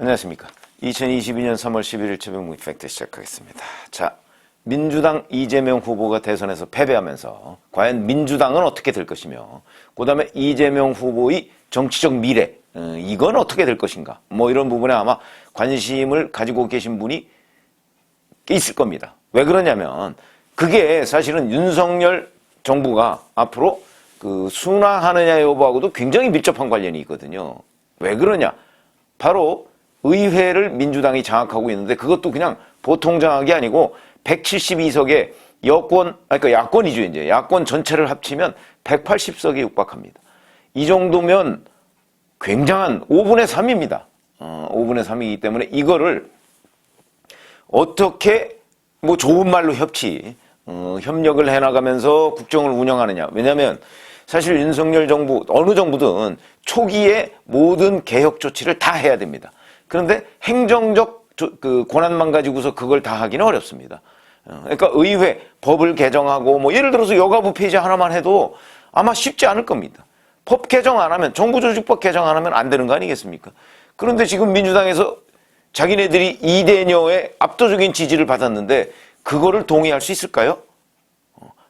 안녕하십니까. 2022년 3월 11일 최병무 이펙트 시작하겠습니다. 자, 민주당 이재명 후보가 대선에서 패배하면서 과연 민주당은 어떻게 될 것이며, 그 다음에 이재명 후보의 정치적 미래, 이건 어떻게 될 것인가, 뭐 이런 부분에 아마 관심을 가지고 계신 분이 있을 겁니다. 왜 그러냐면 그게 사실은 윤석열 정부가 앞으로 그 순화하느냐 여부하고도 굉장히 밀접한 관련이 있거든요. 왜 그러냐? 바로 의회를 민주당이 장악하고 있는데, 그것도 그냥 보통 장악이 아니고 172석의 여권, 그러니까 야권이죠. 이제 야권 전체를 합치면 180석에 육박합니다. 이 정도면 굉장한 5분의 3입니다. 5분의 3이기 때문에 이거를 어떻게 뭐 좋은 말로 협력을 해나가면서 국정을 운영하느냐. 왜냐하면 사실 윤석열 정부, 어느 정부든 초기에 모든 개혁 조치를 다 해야 됩니다. 그런데 행정적 그 권한만 가지고서 그걸 다 하기는 어렵습니다. 그러니까 의회, 법을 개정하고, 뭐 예를 들어서 여가부 폐지 하나만 해도 아마 쉽지 않을 겁니다. 법 개정 안 하면, 정부조직법 개정 안 하면 안 되는 거 아니겠습니까? 그런데 지금 민주당에서 자기네들이 2대녀의 압도적인 지지를 받았는데 그거를 동의할 수 있을까요?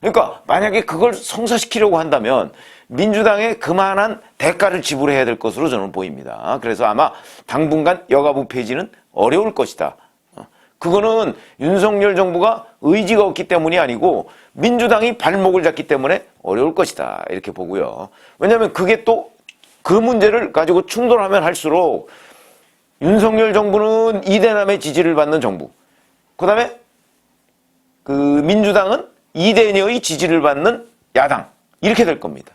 그러니까 만약에 그걸 성사시키려고 한다면 민주당에 그만한 대가를 지불해야 될 것으로 저는 보입니다. 그래서 아마 당분간 여가부 폐지는 어려울 것이다. 그거는 윤석열 정부가 의지가 없기 때문이 아니고 민주당이 발목을 잡기 때문에 어려울 것이다, 이렇게 보고요. 왜냐하면 그게 또 그 문제를 가지고 충돌하면 할수록 윤석열 정부는 2대남의 지지를 받는 정부, 그 다음에 그 민주당은 2대녀의 지지를 받는 야당, 이렇게 될 겁니다.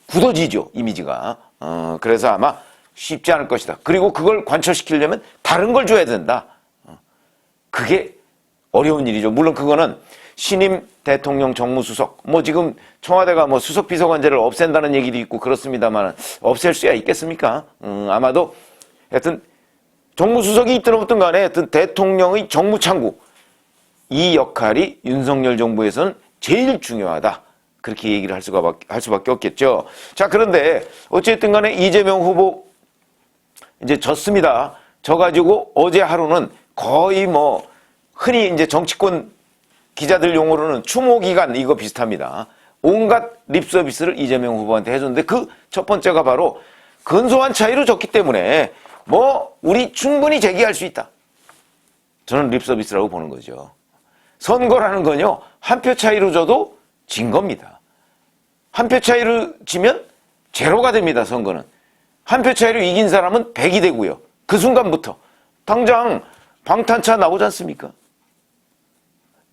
굳어지죠, 이미지가. 그래서 아마 쉽지 않을 것이다. 그리고 그걸 관철시키려면 다른 걸 줘야 된다. 그게 어려운 일이죠. 물론 그거는 신임 대통령 정무수석, 뭐 지금 청와대가 뭐 수석 비서관제를 없앤다는 얘기도 있고 그렇습니다만 없앨 수야 있겠습니까? 아마도 하여튼 정무수석이 있든 없든 간에 하여튼 대통령의 정무창구, 이 역할이 윤석열 정부에서는 제일 중요하다, 그렇게 얘기를 할 수밖에 없겠죠. 자, 그런데 어쨌든 간에 이재명 후보 이제 졌습니다. 져가지고 어제 하루는 거의 뭐 흔히 이제 정치권 기자들 용어로는 추모기간, 이거 비슷합니다. 온갖 립서비스를 이재명 후보한테 해줬는데 그 첫 번째가 바로 근소한 차이로 졌기 때문에 뭐 우리 충분히 제기할 수 있다, 저는 립서비스라고 보는 거죠. 선거라는 건요, 한 표 차이로 져도 진 겁니다. 한 표 차이로 지면 제로가 됩니다. 선거는 한 표 차이로 이긴 사람은 100이 되고요. 그 순간부터 당장 방탄차 나오지 않습니까?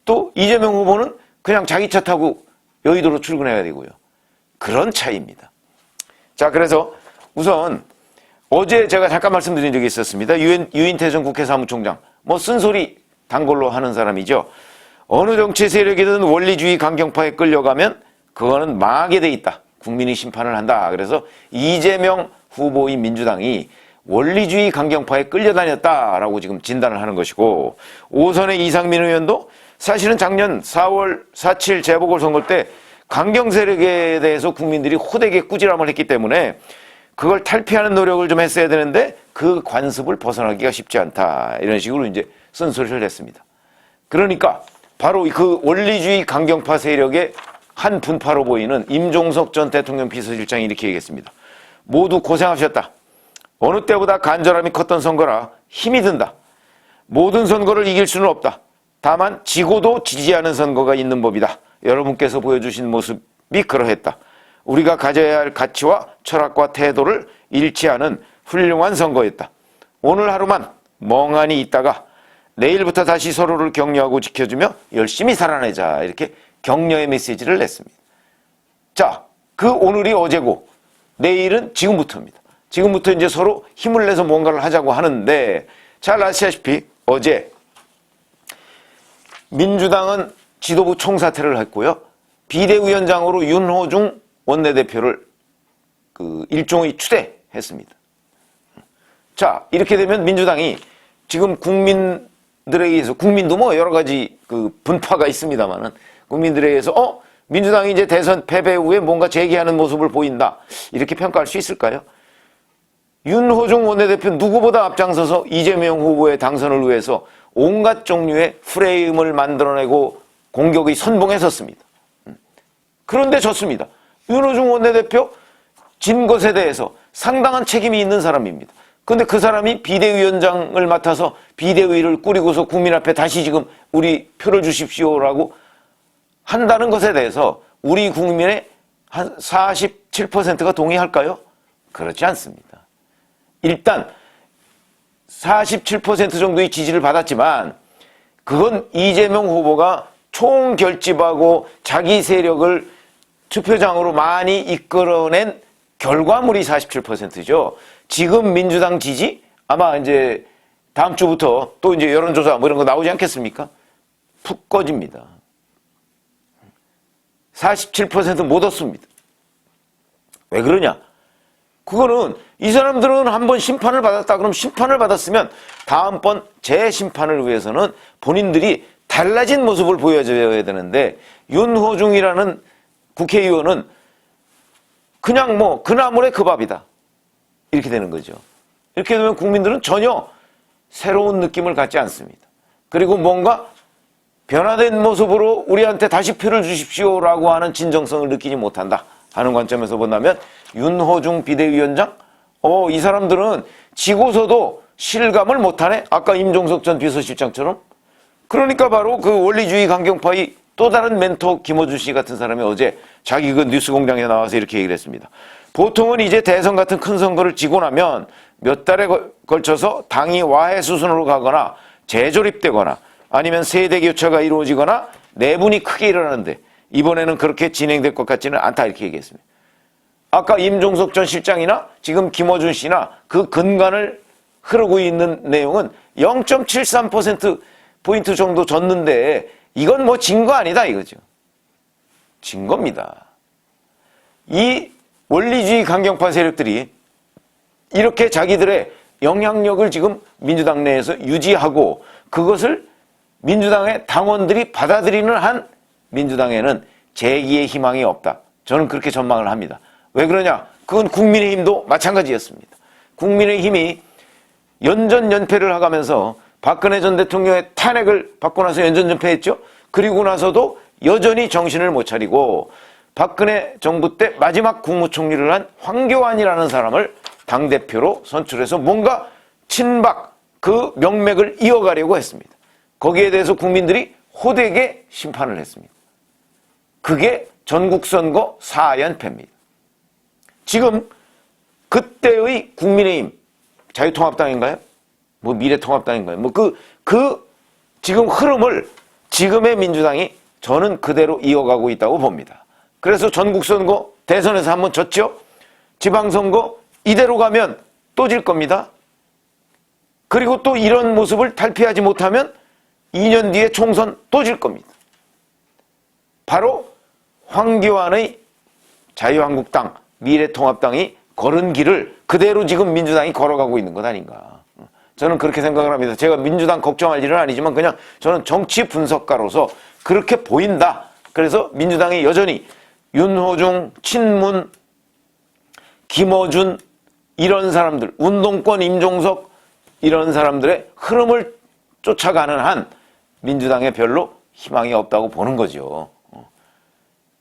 또 이재명 후보는 그냥 자기 차 타고 여의도로 출근해야 되고요. 그런 차이입니다. 자, 그래서 우선 어제 제가 잠깐 말씀드린 적이 있었습니다. 유인태전 국회 사무총장, 뭐 쓴소리 단골로 하는 사람이죠. 어느 정치 세력이든 원리주의 강경파에 끌려가면 그거는 망하게 돼 있다, 국민이 심판을 한다. 그래서 이재명 후보의 민주당이 원리주의 강경파에 끌려다녔다라고 지금 진단을 하는 것이고, 오선의 이상민 의원도 사실은 작년 4월 4.7 재보궐선거 때 강경 세력에 대해서 국민들이 호되게 꾸지람을 했기 때문에 그걸 탈피하는 노력을 좀 했어야 되는데 그 관습을 벗어나기가 쉽지 않다, 이런 식으로 이제 쓴소리를 했습니다. 그러니까 바로 그 원리주의 강경파 세력의 한 분파로 보이는 임종석 전 대통령 비서실장이 이렇게 얘기했습니다. 모두 고생하셨다. 어느 때보다 간절함이 컸던 선거라 힘이 든다. 모든 선거를 이길 수는 없다. 다만 지고도 지지하는 선거가 있는 법이다. 여러분께서 보여주신 모습이 그러했다. 우리가 가져야 할 가치와 철학과 태도를 일치하는 훌륭한 선거였다. 오늘 하루만 멍하니 있다가 내일부터 다시 서로를 격려하고 지켜주며 열심히 살아내자, 이렇게 격려의 메시지를 냈습니다. 자, 그 오늘이 어제고 내일은 지금부터입니다. 지금부터 이제 서로 힘을 내서 뭔가를 하자고 하는데, 잘 아시다시피 어제 민주당은 지도부 총사퇴를 했고요. 비대위원장으로 윤호중 원내대표를 그 일종의 추대했습니다. 자, 이렇게 되면 민주당이 지금 국민들에 의해서, 국민도 뭐 여러 가지 그 분파가 있습니다만은 국민들에 의해서 민주당이 이제 대선 패배 후에 뭔가 재기하는 모습을 보인다, 이렇게 평가할 수 있을까요? 윤호중 원내대표 누구보다 앞장서서 이재명 후보의 당선을 위해서 온갖 종류의 프레임을 만들어내고 공격의 선봉에 섰습니다. 그런데 졌습니다. 윤호중 원내대표 진 것에 대해서 상당한 책임이 있는 사람입니다. 그런데 그 사람이 비대위원장을 맡아서 비대위를 꾸리고서 국민 앞에 다시 지금 우리 표를 주십시오라고 한다는 것에 대해서 우리 국민의 한 47%가 동의할까요? 그렇지 않습니다. 일단 47% 정도의 지지를 받았지만 그건 이재명 후보가 총결집하고 자기 세력을 투표장으로 많이 이끌어낸 결과물이 47%죠. 지금 민주당 지지 아마 이제 다음 주부터 또 이제 여론조사 뭐 이런 거 나오지 않겠습니까? 푹 꺼집니다. 47%못 얻습니다. 왜 그러냐? 그거는 이 사람들은 한번 심판을 받았다 그럼 심판을 받았으면 다음번 재심판을 위해서는 본인들이 달라진 모습을 보여줘야 되는데 윤호중이라는 국회의원은 그냥 뭐 그나물의 그 밥이다. 이렇게 되는 거죠. 이렇게 되면 국민들은 전혀 새로운 느낌을 갖지 않습니다. 그리고 뭔가 변화된 모습으로 우리한테 다시 표를 주십시오라고 하는 진정성을 느끼지 못한다 하는 관점에서 본다면 윤호중 비대위원장 이 사람들은 지고서도 실감을 못하네. 아까 임종석 전 비서실장처럼. 그러니까 바로 그 원리주의 강경파의 또 다른 멘토 김어준 씨 같은 사람이 어제 자기 그 뉴스공장에 나와서 이렇게 얘기를 했습니다. 보통은 이제 대선 같은 큰 선거를 지고 나면 몇 달에 걸쳐서 당이 와해 수순으로 가거나 재조립되거나 아니면 세대 교체가 이루어지거나 내분이 크게 일어나는데 이번에는 그렇게 진행될 것 같지는 않다 이렇게 얘기했습니다. 아까 임종석 전 실장이나 지금 김어준 씨나 그 근간을 흐르고 있는 내용은 0.73%포인트 정도 졌는데 이건 뭐 진 거 아니다 이거죠. 진 겁니다. 이 원리주의 강경파 세력들이 이렇게 자기들의 영향력을 지금 민주당 내에서 유지하고 그것을 민주당의 당원들이 받아들이는 한 민주당에는 재기의 희망이 없다. 저는 그렇게 전망을 합니다. 왜 그러냐? 그건 국민의힘도 마찬가지였습니다. 국민의힘이 연전연패를 하가면서 박근혜 전 대통령의 탄핵을 받고 나서 연전연패했죠. 그리고 나서도 여전히 정신을 못 차리고 박근혜 정부 때 마지막 국무총리를 한 황교안이라는 사람을 당대표로 선출해서 뭔가 친박 그 명맥을 이어가려고 했습니다. 거기에 대해서 국민들이 호되게 심판을 했습니다. 그게 전국선거 4연패입니다. 지금 그때의 국민의힘 자유통합당인가요? 뭐 미래통합당인가요? 뭐 지금 흐름을 지금의 민주당이 저는 그대로 이어가고 있다고 봅니다. 그래서 전국선거 대선에서 한번 졌죠? 지방선거 이대로 가면 또 질 겁니다. 그리고 또 이런 모습을 탈피하지 못하면 2년 뒤에 총선 또 질 겁니다. 바로 황교안의 자유한국당, 미래통합당이 걸은 길을 그대로 지금 민주당이 걸어가고 있는 것 아닌가. 저는 그렇게 생각을 합니다. 제가 민주당 걱정할 일은 아니지만 그냥 저는 정치 분석가로서 그렇게 보인다. 그래서 민주당이 여전히 윤호중, 친문, 김어준 이런 사람들, 운동권 임종석 이런 사람들의 흐름을 쫓아가는 한 민주당에 별로 희망이 없다고 보는 거죠.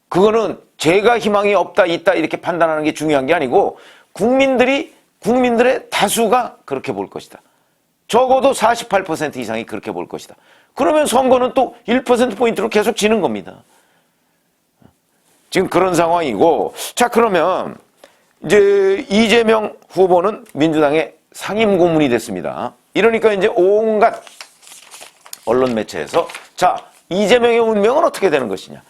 그거는 제가 희망이 없다, 있다 이렇게 판단하는 게 중요한 게 아니고 국민들의 다수가 그렇게 볼 것이다. 적어도 48% 이상이 그렇게 볼 것이다. 그러면 선거는 또 1%포인트로 계속 지는 겁니다. 지금 그런 상황이고, 자, 그러면 이제 이재명 후보는 민주당의 상임 고문이 됐습니다. 이러니까 이제 온갖 언론 매체에서 자, 이재명의 운명은 어떻게 되는 것이냐.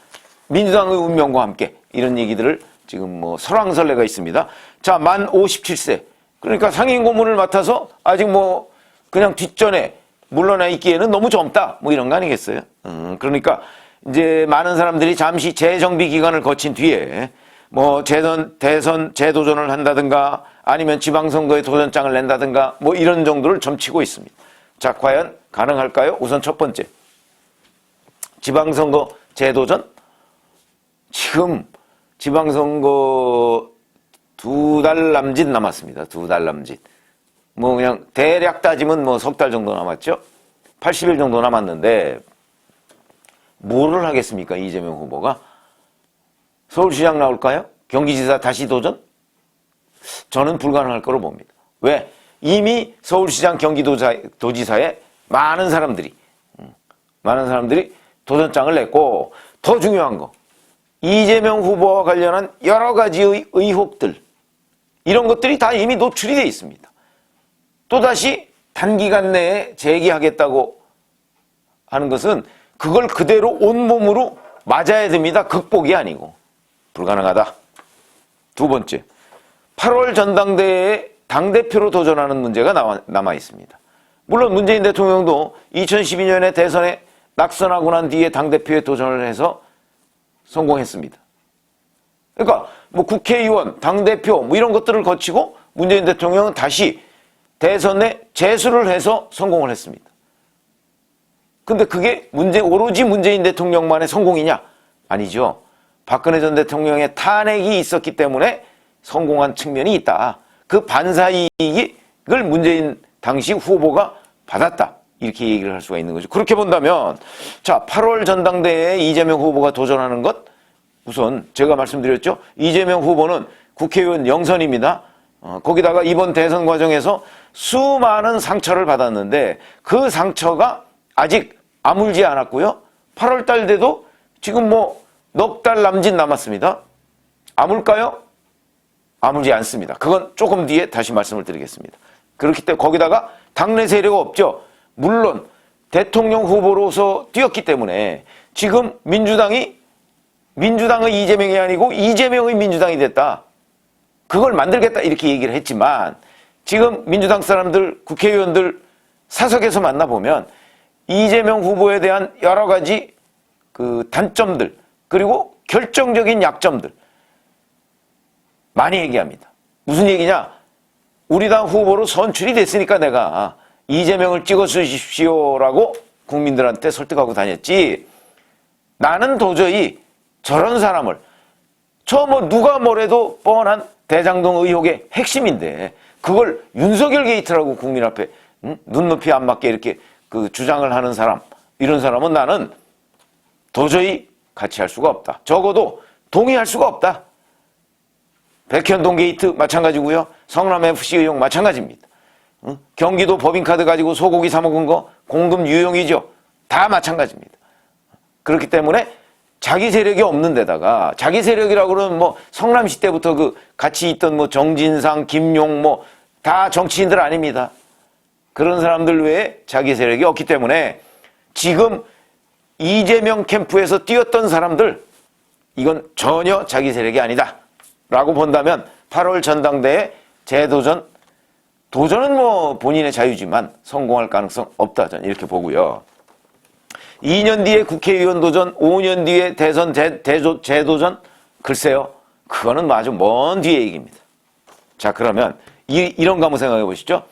민주당의 운명과 함께 이런 얘기들을 지금 뭐 설왕설래가 있습니다. 자, 만 57세. 그러니까 상임 고문을 맡아서 아직 뭐 그냥 뒷전에 물러나 있기에는 너무 젊다. 뭐 이런 거 아니겠어요? 그러니까 이제 많은 사람들이 잠시 재정비 기간을 거친 뒤에 뭐 대선 재도전을 한다든가 아니면 지방선거에 도전장을 낸다든가 뭐 이런 정도를 점치고 있습니다. 자, 과연 가능할까요? 우선 첫 번째. 지방선거 재도전? 지금 지방선거 2달 남짓 남았습니다. 2달 남짓. 뭐 그냥 대략 따지면 뭐 석 달 정도 남았죠. 80일 정도 남았는데 뭐를 하겠습니까? 이재명 후보가 서울시장 나올까요? 경기지사 다시 도전? 저는 불가능할 거로 봅니다. 왜? 이미 서울시장 경기도지사에 많은 사람들이 도전장을 냈고, 더 중요한 거, 이재명 후보와 관련한 여러 가지의 의혹들, 이런 것들이 다 이미 노출이 되어 있습니다. 또다시 단기간 내에 제기하겠다고 하는 것은 그걸 그대로 온몸으로 맞아야 됩니다. 극복이 아니고. 불가능하다. 두 번째, 8월 전당대회에 당대표로 도전하는 문제가 남아 있습니다. 물론 문재인 대통령도 2012년에 대선에 낙선하고 난 뒤에 당대표에 도전을 해서 성공했습니다. 그러니까 뭐 국회의원, 당대표 뭐 이런 것들을 거치고 문재인 대통령은 다시 대선에 재수를 해서 성공을 했습니다. 근데 그게 오로지 문재인 대통령만의 성공이냐? 아니죠. 박근혜 전 대통령의 탄핵이 있었기 때문에 성공한 측면이 있다. 그 반사이익을 문재인 당시 후보가 받았다. 이렇게 얘기를 할 수가 있는 거죠. 그렇게 본다면 자, 8월 전당대회에 이재명 후보가 도전하는 것, 우선 제가 말씀드렸죠. 이재명 후보는 국회의원 영선입니다. 거기다가 이번 대선 과정에서 수많은 상처를 받았는데 그 상처가 아직 아물지 않았고요. 8월 달 돼도 지금 뭐 넉 달 남짓 남았습니다. 아물까요? 아물지 않습니다. 그건 조금 뒤에 다시 말씀을 드리겠습니다. 그렇기 때문에 거기다가 당내 세력이 없죠. 물론 대통령 후보로서 뛰었기 때문에 지금 민주당의 이재명이 아니고 이재명의 민주당이 됐다. 그걸 만들겠다 이렇게 얘기를 했지만 지금 민주당 사람들, 국회의원들 사석에서 만나보면 이재명 후보에 대한 여러 가지 그 단점들 그리고 결정적인 약점들 많이 얘기합니다. 무슨 얘기냐? 우리 당 후보로 선출이 됐으니까 내가 이재명을 찍어주십시오라고 국민들한테 설득하고 다녔지, 나는 도저히 저런 사람을, 저 뭐 누가 뭐래도 뻔한 대장동 의혹의 핵심인데 그걸 윤석열 게이트라고 국민 앞에 눈높이 안 맞게 이렇게 그 주장을 하는 사람, 이런 사람은 나는 도저히 같이 할 수가 없다. 적어도 동의할 수가 없다. 백현동 게이트 마찬가지고요. 성남FC 의혹 마찬가지입니다. 경기도 법인카드 가지고 소고기 사 먹은 거 공금 유용이죠. 다 마찬가지입니다. 그렇기 때문에 자기 세력이 없는 데다가, 자기 세력이라고 그러면 뭐 성남시 때부터 그 같이 있던 뭐 정진상, 김용 뭐 다 정치인들 아닙니다. 그런 사람들 외에 자기 세력이 없기 때문에 지금 이재명 캠프에서 뛰었던 사람들, 이건 전혀 자기 세력이 아니다 라고 본다면 8월 전당대회 도전은 뭐 본인의 자유지만 성공할 가능성 없다, 저는 이렇게 보고요. 2년 뒤에 국회의원 도전, 5년 뒤에 대선 재도전, 글쎄요, 그거는 아주 먼 뒤의 얘기입니다. 자, 그러면 이런 거 한번 생각해 보시죠.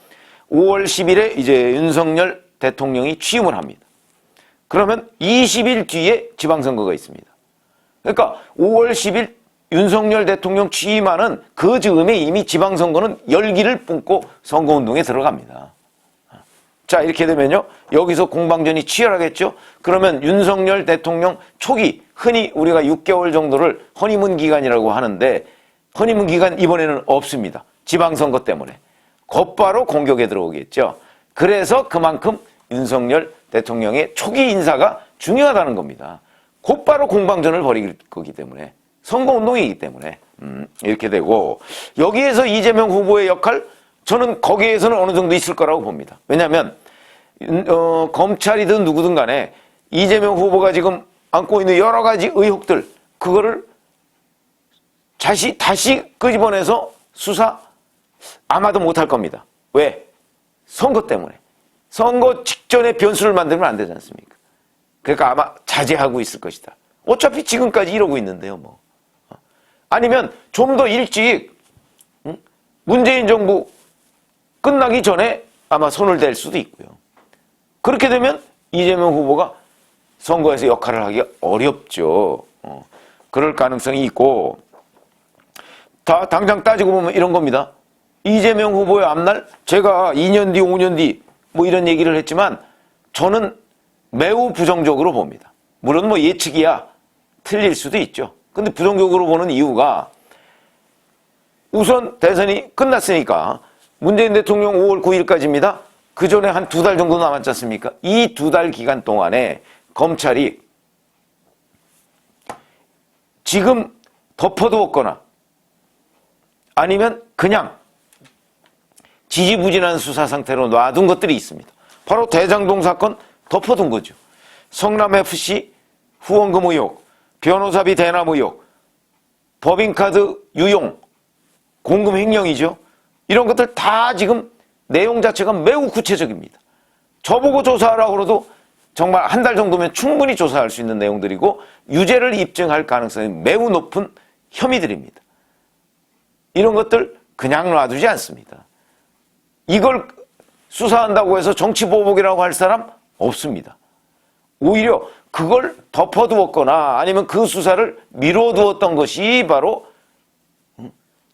5월 10일에 이제 윤석열 대통령이 취임을 합니다. 그러면 20일 뒤에 지방선거가 있습니다. 그러니까 5월 10일 윤석열 대통령 취임하는 그 즈음에 이미 지방선거는 열기를 뿜고 선거운동에 들어갑니다. 자, 이렇게 되면요, 여기서 공방전이 치열하겠죠. 그러면 윤석열 대통령 초기, 흔히 우리가 6개월 정도를 허니문 기간이라고 하는데, 허니문 기간 이번에는 없습니다. 지방선거 때문에 곧바로 공격에 들어오겠죠. 그래서 그만큼 윤석열 대통령의 초기 인사가 중요하다는 겁니다. 곧바로 공방전을 벌일 거기 때문에, 선거운동이기 때문에 이렇게 되고, 여기에서 이재명 후보의 역할, 저는 거기에서는 어느 정도 있을 거라고 봅니다. 왜냐하면 검찰이든 누구든 간에 이재명 후보가 지금 안고 있는 여러 가지 의혹들, 그거를 다시 끄집어내서 수사 아마도 못할 겁니다. 왜? 선거 때문에. 선거 직전에 변수를 만들면 안 되지 않습니까? 그러니까 아마 자제하고 있을 것이다. 어차피 지금까지 이러고 있는데요, 뭐. 아니면 좀 더 일찍 문재인 정부 끝나기 전에 아마 손을 댈 수도 있고요. 그렇게 되면 이재명 후보가 선거에서 역할을 하기가 어렵죠. 그럴 가능성이 있고, 다 당장 따지고 보면 이런 겁니다. 이재명 후보의 앞날, 제가 2년 뒤, 5년 뒤 뭐 이런 얘기를 했지만 저는 매우 부정적으로 봅니다. 물론 뭐 예측이야 틀릴 수도 있죠. 근데 부정적으로 보는 이유가 우선 대선이 끝났으니까 문재인 대통령 5월 9일까지입니다. 그 전에 한 2달 정도 남았지 않습니까? 이 2달 기간 동안에 검찰이 지금 덮어두었거나 아니면 그냥 지지부진한 수사 상태로 놔둔 것들이 있습니다. 바로 대장동 사건 덮어둔 거죠. 성남FC 후원금 의혹, 변호사비 대남 의혹, 법인카드 유용, 공금 횡령이죠. 이런 것들 다 지금 내용 자체가 매우 구체적입니다. 저보고 조사하라고 그래도 정말 한 달 정도면 충분히 조사할 수 있는 내용들이고 유죄를 입증할 가능성이 매우 높은 혐의들입니다. 이런 것들 그냥 놔두지 않습니다. 이걸 수사한다고 해서 정치보복이라고 할 사람 없습니다. 오히려 그걸 덮어두었거나 아니면 그 수사를 미뤄두었던 것이 바로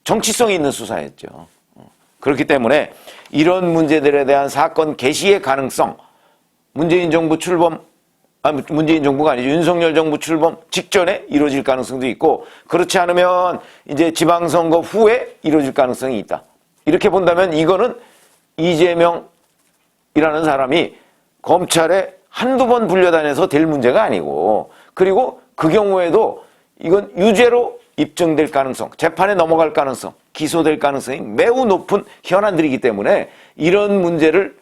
정치성이 있는 수사였죠. 그렇기 때문에 이런 문제들에 대한 사건 개시의 가능성, 문재인 정부가 아니죠. 윤석열 정부 출범 직전에 이루어질 가능성도 있고, 그렇지 않으면 이제 지방선거 후에 이루어질 가능성이 있다. 이렇게 본다면 이거는 이재명이라는 사람이 검찰에 한두 번 불려다녀서 될 문제가 아니고, 그리고 그 경우에도 이건 유죄로 입증될 가능성, 재판에 넘어갈 가능성, 기소될 가능성이 매우 높은 현안들이기 때문에 이런 문제를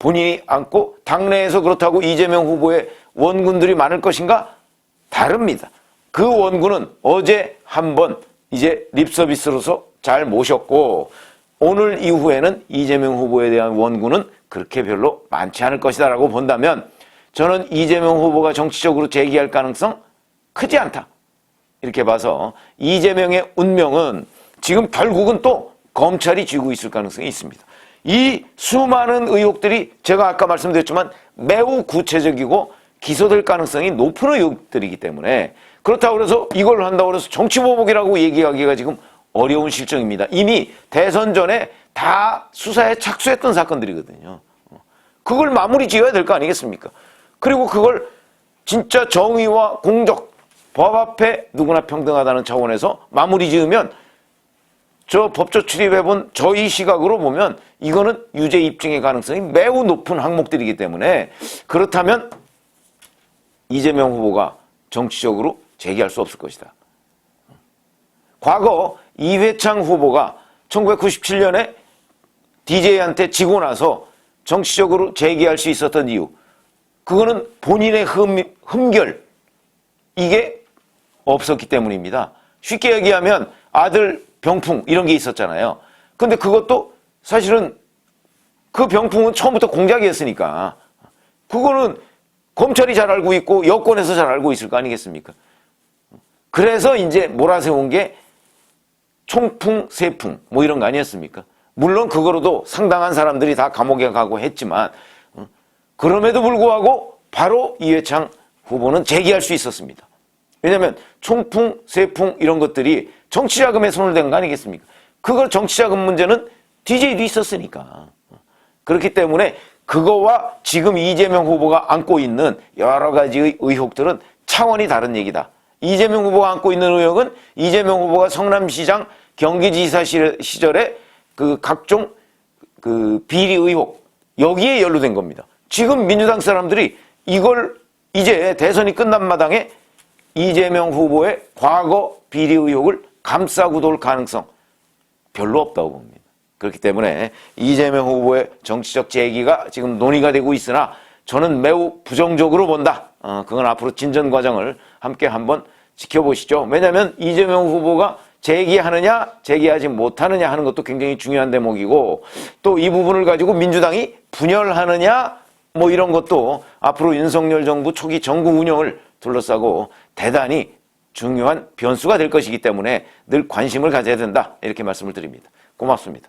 본인이 안고 당내에서 그렇다고 이재명 후보의 원군들이 많을 것인가? 다릅니다. 그 원군은 어제 한번 이제 립서비스로서 잘 모셨고 오늘 이후에는 이재명 후보에 대한 원군은 그렇게 별로 많지 않을 것이다 라고 본다면 저는 이재명 후보가 정치적으로 재기할 가능성 크지 않다. 이렇게 봐서 이재명의 운명은 지금 결국은 또 검찰이 쥐고 있을 가능성이 있습니다. 이 수많은 의혹들이 제가 아까 말씀드렸지만 매우 구체적이고 기소될 가능성이 높은 의혹들이기 때문에 그렇다고 해서 이걸 한다고 해서 정치보복이라고 얘기하기가 지금 어려운 실정입니다. 이미 대선 전에 다 수사에 착수했던 사건들이거든요. 그걸 마무리 지어야 될 거 아니겠습니까? 그리고 그걸 진짜 정의와 공적, 법 앞에 누구나 평등하다는 차원에서 마무리 지으면 저 법조 출입해본 저희 시각으로 보면 이거는 유죄 입증의 가능성이 매우 높은 항목들이기 때문에 그렇다면 이재명 후보가 정치적으로 재기할 수 없을 것이다. 과거 이회창 후보가 1997년에 DJ한테 지고 나서 정치적으로 재기할 수 있었던 이유, 그거는 본인의 흠결, 이게 없었기 때문입니다. 쉽게 얘기하면 아들 병풍 이런 게 있었잖아요. 근데 그것도 사실은 그 병풍은 처음부터 공작이었으니까 그거는 검찰이 잘 알고 있고 여권에서 잘 알고 있을 거 아니겠습니까? 그래서 이제 몰아세운 게 총풍, 세풍 뭐 이런 거 아니었습니까? 물론 그거로도 상당한 사람들이 다 감옥에 가고 했지만 그럼에도 불구하고 바로 이회창 후보는 재기할 수 있었습니다. 왜냐하면 총풍, 세풍 이런 것들이 정치자금에 손을 댄 거 아니겠습니까? 그걸 정치자금 문제는 DJ도 있었으니까. 그렇기 때문에 그거와 지금 이재명 후보가 안고 있는 여러 가지의 의혹들은 차원이 다른 얘기다. 이재명 후보가 안고 있는 의혹은 이재명 후보가 성남시장 경기지사 시절에 그 각종 그 비리 의혹 여기에 연루된 겁니다. 지금 민주당 사람들이 이걸 이제 대선이 끝난 마당에 이재명 후보의 과거 비리 의혹을 감싸고 돌 가능성 별로 없다고 봅니다. 그렇기 때문에 이재명 후보의 정치적 재기가 지금 논의가 되고 있으나 저는 매우 부정적으로 본다. 그건 앞으로 진전 과정을 함께 한번 지켜보시죠. 왜냐하면 이재명 후보가 재기하느냐 재기하지 못하느냐 하는 것도 굉장히 중요한 대목이고 또 이 부분을 가지고 민주당이 분열하느냐 뭐 이런 것도 앞으로 윤석열 정부 초기 정부 운영을 둘러싸고 대단히 중요한 변수가 될 것이기 때문에 늘 관심을 가져야 된다. 이렇게 말씀을 드립니다. 고맙습니다.